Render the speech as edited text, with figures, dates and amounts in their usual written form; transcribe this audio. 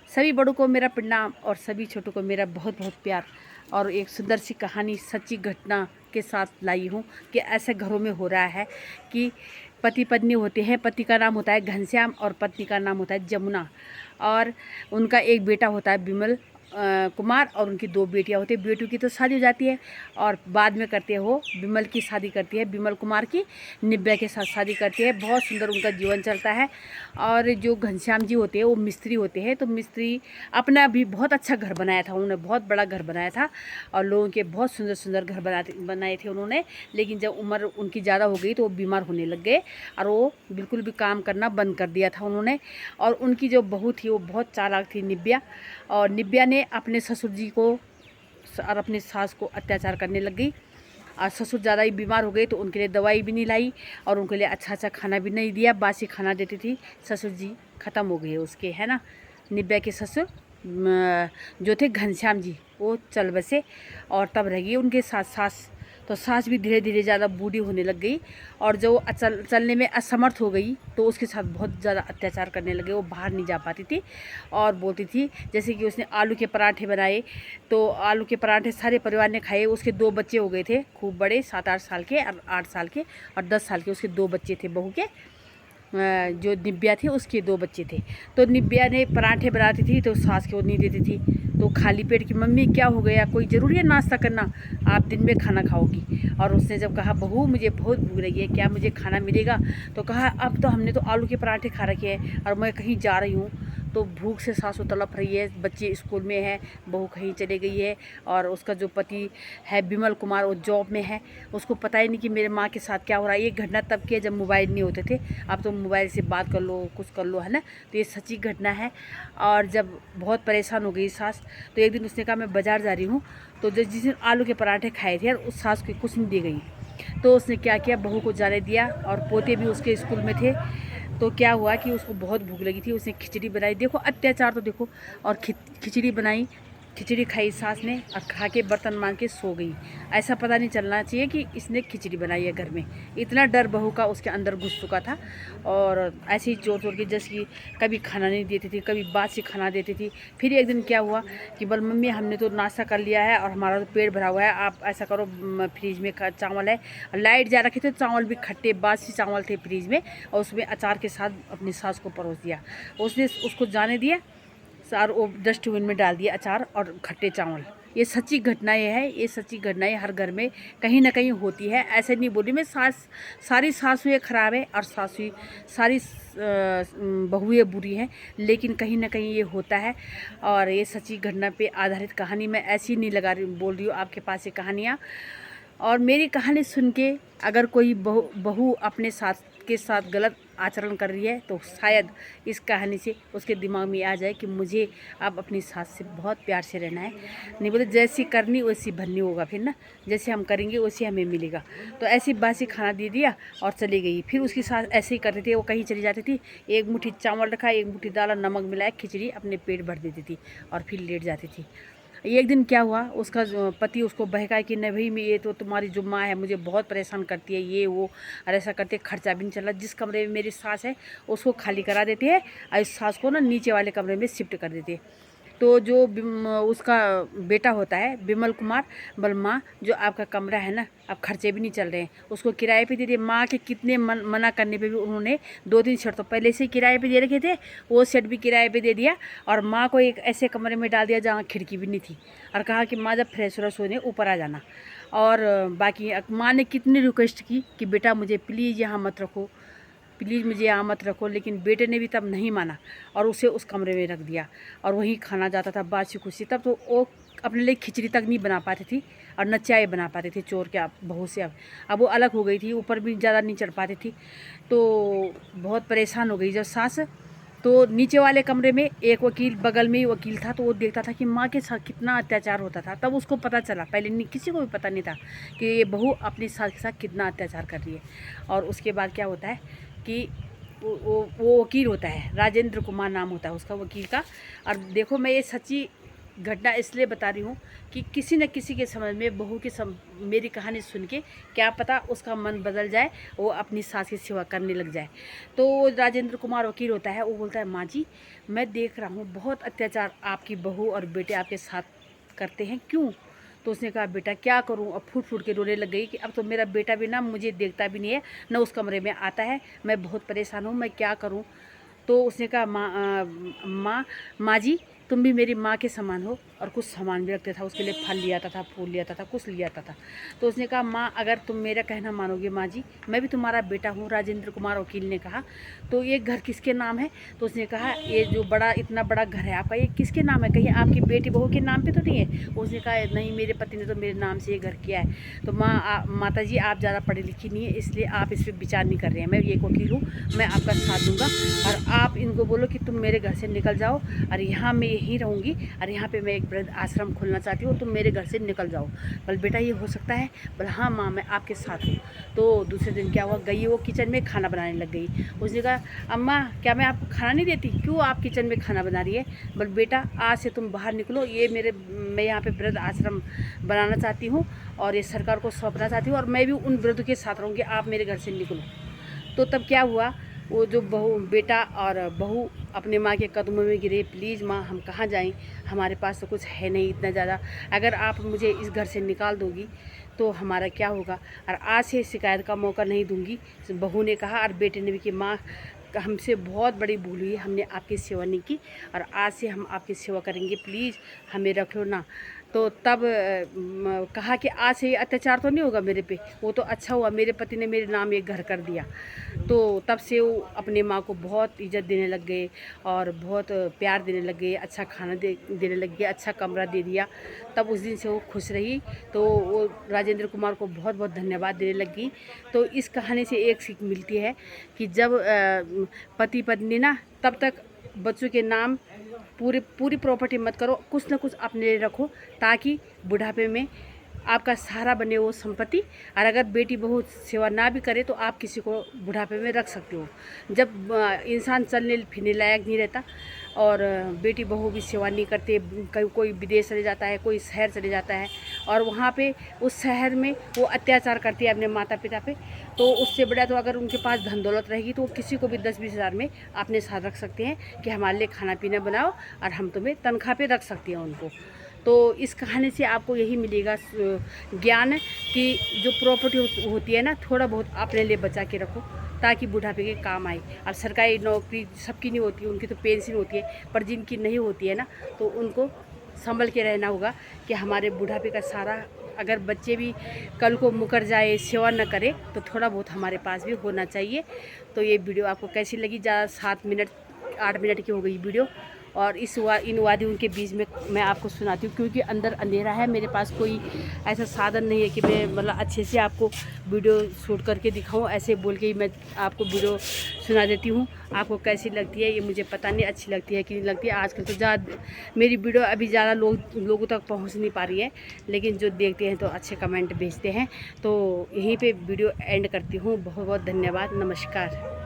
सभी बड़ों को मेरा प्रणाम और सभी छोटों को मेरा बहुत बहुत प्यार। और एक सुंदर सी कहानी सच्ची घटना के साथ लाई हूँ कि ऐसे घरों में हो रहा है कि पति पत्नी होते हैं। पति का नाम होता है घनश्याम और पत्नी का नाम होता है जमुना। और उनका एक बेटा होता है बिमल कुमार और उनकी दो बेटियां होती है। बेटियों की तो शादी हो जाती है और बाद में करते हैं वो बिमल की शादी करती है, बिमल कुमार की निव्या के साथ शादी करती है। बहुत सुंदर उनका जीवन चलता है। और जो घनश्याम जी होते हैं वो मिस्त्री होते हैं, तो मिस्त्री अपना भी बहुत अच्छा घर बनाया था उन्होंने, बहुत बड़ा घर बनाया था और लोगों के बहुत सुंदर सुंदर घर बनाए थे उन्होंने। लेकिन जब उम्र उनकी ज़्यादा हो गई तो वो बीमार होने लग गए और वो बिल्कुल भी काम करना बंद कर दिया था उन्होंने। और उनकी जो बहू थी वो बहुत चालाक थी, निव्या। और निव्या ने अपने ससुर जी को और अपनी सास को अत्याचार करने लग गई। और ससुर ज़्यादा ही बीमार हो गए तो उनके लिए दवाई भी नहीं लाई और उनके लिए अच्छा अच्छा खाना भी नहीं दिया, बासी खाना देती थी। ससुर जी ख़त्म हो गए उसके, है ना। निव्या के ससुर जो थे घनश्याम जी वो चल बसे और तब रह गई उनके साथ सास। तो सास भी धीरे धीरे ज़्यादा बूढ़ी होने लग गई और जो चलने में असमर्थ हो गई तो उसके साथ बहुत ज़्यादा अत्याचार करने लगे। वो बाहर नहीं जा पाती थी और बोलती थी, जैसे कि उसने आलू के पराठे बनाए तो आलू के पराठे सारे परिवार ने खाए। उसके दो बच्चे हो गए थे खूब बड़े, 7-8 साल के और 8 साल के और 10 साल के। उसके दो बच्चे थे बहू के, जो निव्या थी उसके दो बच्चे थे। तो निव्या ने पराठे बनाती थी तो सास को नहीं देती थी। तो खाली पेट की मम्मी क्या हो गया, कोई ज़रूरी है नाश्ता करना, आप दिन में खाना खाओगी। और उसने जब कहा बहू मुझे बहुत भूख लगी है, क्या मुझे खाना मिलेगा, तो कहा अब तो हमने तो आलू के पराठे खा रखे हैं और मैं कहीं जा रही हूँ तो भूख से सासू तड़प रही है, बच्चे स्कूल में है, बहू कहीं चले गई है और उसका जो पति है बिमल कुमार वो जॉब में है। उसको पता ही नहीं कि मेरे माँ के साथ क्या हो रहा है। ये घटना तब की है जब मोबाइल नहीं होते थे, अब तो मोबाइल से बात कर लो कुछ कर लो, है ना। तो ये सच्ची घटना है। और जब बहुत परेशान हो गई सास तो एक दिन उसने कहा मैं बाज़ार जा रही हूँ। तो जिस दिन आलू के पराठे खाए थे यार उस सास को कुछ नहीं दी गई। तो उसने क्या किया, बहू को जाने दिया और पोते भी उसके स्कूल में थे। तो क्या हुआ कि उसको बहुत भूख लगी थी, उसने खिचड़ी बनाई। देखो अत्याचार तो देखो। और खिचड़ी बनाई, खिचड़ी खाई सास ने और खा के बर्तन मांग के सो गई। ऐसा पता नहीं चलना चाहिए कि इसने खिचड़ी बनाई है घर में। इतना डर बहू का उसके अंदर घुस चुका था। और ऐसे ही चोर चोर के जैसे कि कभी खाना नहीं देती थी, कभी बासी खाना देती थी। फिर एक दिन क्या हुआ कि बोल मम्मी हमने तो नाश्ता कर लिया है और हमारा तो पेट भरा हुआ है, आप ऐसा करो फ्रिज में चावल है, लाइट जा रखे थे, चावल भी खट्टे बासी चावल थे फ्रिज में और उसमें अचार के साथ अपनी सास को परोस दिया। उसने उसको जाने दिया और वो डस्टबिन में डाल दिया अचार और खट्टे चावल। ये सच्ची घटनाएं है, ये सच्ची घटनाएं हर घर में कहीं ना कहीं होती है। ऐसे नहीं बोली मैं सारी सासुएं ख़राब है और सारी बहुएं बुरी हैं, लेकिन कहीं ना कहीं ये होता है। और ये सच्ची घटना पे आधारित कहानी, मैं ऐसी नहीं बोल रही हूँ आपके पास ये कहानियाँ। और मेरी कहानी सुन के अगर कोई बहू अपने सास के साथ गलत आचरण कर रही है तो शायद इस कहानी से उसके दिमाग में आ जाए कि मुझे अब अपनी सास से बहुत प्यार से रहना है। नहीं बोले जैसी करनी वैसी भरनी होगा, फिर ना जैसे हम करेंगे वैसे हमें मिलेगा। तो ऐसी बासी खाना दे दिया और चली गई। फिर उसकी सास ऐसे ही करती थी, वो कहीं चली जाती थी, एक मुट्ठी चावल रखा, एक मुट्ठी दाल, नमक मिलाया, खिचड़ी अपने पेट भर देती थी और फिर लेट जाती थी। एक दिन क्या हुआ, उसका पति उसको बहकाया कि नहीं भाई मैं ये तो तुम्हारी जो माँ है मुझे बहुत परेशान करती है, ये वो और ऐसा करते खर्चा भी नहीं चल रहा। जिस कमरे में मेरी सास है उसको खाली करा देते हैं और इस सास को ना नीचे वाले कमरे में शिफ्ट कर देते हैं। तो जो उसका बेटा होता है बिमल कुमार, बोल माँ जो आपका कमरा है ना अब खर्चे भी नहीं चल रहे हैं, उसको किराए पे दे दिए। माँ के कितने मना करने पे भी उन्होंने 2-3 शर्त तो पहले से ही किराए पे दे रखे थे, वो सेट भी किराए पे दे दिया और माँ को एक ऐसे कमरे में डाल दिया जहाँ खिड़की भी नहीं थी और कहा कि माँ जब फ्रेश व्रेश होने ऊपर आ जाना। और बाकी माँ ने कितनी रिक्वेस्ट की कि बेटा मुझे प्लीज़ यहाँ मत रखो, प्लीज़ मुझे यहाँ मत रखो, लेकिन बेटे ने भी तब नहीं माना और उसे उस कमरे में रख दिया और वहीं खाना जाता था बासी खुशी। तब तो वो अपने लिए खिचड़ी तक नहीं बना पाती थी और न चाय बना पाती थी चोर के बहू से। अब वो अलग हो गई थी, ऊपर भी ज़्यादा नहीं चढ़ पाती थी। तो बहुत परेशान हो गई जब सास। तो नीचे वाले कमरे में एक वकील, बगल में ही वकील था, तो वो देखता था कि माँ के साथ कितना अत्याचार होता था। तब उसको पता चला, पहले नहीं किसी को भी पता नहीं था कि ये बहू अपनी सास के साथ कितना अत्याचार कर रही है। और उसके बाद क्या होता है कि वो वकील होता है, राजेंद्र कुमार नाम होता है उसका वकील का। और देखो मैं ये सच्ची घटना इसलिए बता रही हूँ कि किसी न किसी के समझ में बहू की मेरी कहानी सुन के क्या पता उसका मन बदल जाए, वो अपनी सास की सेवा करने लग जाए। तो राजेंद्र कुमार वकील होता है, वो बोलता है माँ जी मैं देख रहा हूँ बहुत अत्याचार आपकी बहू और बेटे आपके साथ करते हैं, क्यों? तो उसने कहा बेटा क्या करूं, अब फूट फूट के रोने लग गई कि अब तो मेरा बेटा भी ना मुझे देखता भी नहीं है, ना उस कमरे में आता है, मैं बहुत परेशान हूं, मैं क्या करूं? तो उसने कहा माँ जी तुम भी मेरी माँ के समान हो, और कुछ सामान भी रखता था, उसके लिए फल ले आता था, फूल ले आता था, कुछ ले आता था। तो उसने कहा माँ अगर तुम मेरा कहना मानोगे माँ जी, मैं भी तुम्हारा बेटा हूँ। राजेंद्र कुमार वकील ने कहा तो ये घर किसके नाम है? तो उसने कहा ये जो बड़ा इतना बड़ा घर है आपका, ये किसके नाम है? कहीं आपकी बेटी बहू के नाम पे तो नहीं है? उसने कहा नहीं, मेरे पति ने तो मेरे नाम से ये घर किया है। तो माता जी आप ज़्यादा पढ़ी लिखी नहीं है, इसलिए आप इस पर विचार नहीं कर रहे हैं। मैं ये वकील हूँ, मैं आपका साथ दूंगा, और आप इनको बोलो कि तुम मेरे घर से निकल जाओ, और यहाँ मैं यहीं रहूँगी, और यहाँ पे मैं एक वृद्ध आश्रम खोलना चाहती हूँ, तुम मेरे घर से निकल जाओ। बोल बेटा ये हो सकता है? बोला हाँ माँ मैं आपके साथ हूँ। तो दूसरे दिन क्या हुआ, गई वो किचन में खाना बनाने लग गई। उसने कहा अम्मा क्या मैं आपको खाना नहीं देती, क्यों आप किचन में खाना बना रही है? बोल बेटा आज से तुम बाहर निकलो, ये मैं यहाँ पे वृद्ध आश्रम बनाना चाहती हूँ, और ये सरकार को सौंपना चाहती हूँ, और मैं भी उन वृद्ध के साथ रहूँगी, आप मेरे घर से निकलो। तो तब क्या हुआ, वो जो बेटा और बहू अपने माँ के कदमों में गिरे, प्लीज़ माँ हम कहाँ जाएं, हमारे पास तो कुछ है नहीं इतना ज़्यादा, अगर आप मुझे इस घर से निकाल दोगी तो हमारा क्या होगा, और आज से शिकायत का मौका नहीं दूंगी। बहू ने कहा और बेटे ने भी कि माँ हमसे बहुत बड़ी भूल हुई, हमने आपकी सेवा नहीं की, और आज से हम आपकी सेवा करेंगे, प्लीज़ हमें रख लो ना। तो तब कहा कि आज से ये अत्याचार तो नहीं होगा मेरे पे, वो तो अच्छा हुआ मेरे पति ने मेरे नाम एक घर कर दिया। तो तब से वो अपने माँ को बहुत इज्जत देने लग गए, और बहुत प्यार देने लग गए, अच्छा खाना देने लग गए, अच्छा कमरा दे दिया। तब उस दिन से वो खुश रही, तो वो राजेंद्र कुमार को बहुत बहुत धन्यवाद देने लगी। तो इस कहानी से एक सीख मिलती है कि जब पति पत्नी ना, तब तक बच्चों के नाम पूरी प्रॉपर्टी मत करो, कुछ ना कुछ अपने लिए रखो, ताकि बुढ़ापे में आपका सहारा बने वो संपत्ति। और अगर बेटी बहू सेवा ना भी करे तो आप किसी को बुढ़ापे में रख सकते हो। जब इंसान चलने फिरने लायक नहीं रहता, और बेटी बहू भी सेवा नहीं करते, कोई विदेश चले जाता है, कोई शहर चले जाता है, और वहाँ पे उस शहर में वो अत्याचार करती है अपने माता पिता पे, तो उससे बड़ा तो अगर उनके पास धन दौलत रहेगी तो वो किसी को भी 10-20 हज़ार में अपने साथ रख सकते हैं कि हमारे लिए खाना पीना बनाओ, और हम तुम्हें तनख्वाह पे रख सकते हैं उनको। तो इस कहानी से आपको यही मिलेगा ज्ञान कि जो प्रॉपर्टी होती है ना, थोड़ा बहुत अपने लिए बचा के रखो, ताकि बुढ़ापे के काम आए। अब सरकारी नौकरी सबकी नहीं होती, उनकी तो पेंशन होती है, पर जिनकी नहीं होती है ना, तो उनको संभल के रहना होगा कि हमारे बुढ़ापे का सारा, अगर बच्चे भी कल को मुकर जाए, सेवा न करे, तो थोड़ा बहुत हमारे पास भी होना चाहिए। तो ये वीडियो आपको कैसी लगी? ज़्यादा 7 मिनट 8 मिनट की हो गई वीडियो, और इन वादियों के बीच में मैं आपको सुनाती हूँ, क्योंकि अंदर अंधेरा है, मेरे पास कोई ऐसा साधन नहीं है कि मैं मतलब अच्छे से आपको वीडियो शूट करके दिखाऊं। ऐसे बोल के ही मैं आपको वीडियो सुना देती हूँ। आपको कैसी लगती है ये मुझे पता नहीं, अच्छी लगती है कि नहीं लगती है। आजकल तो ज़्यादा मेरी वीडियो अभी ज़्यादा लोगों तक पहुँच नहीं पा रही है, लेकिन जो देखते हैं तो अच्छे कमेंट भेजते हैं। तो यहीं पर वीडियो एंड करती हूँ। बहुत बहुत धन्यवाद, नमस्कार।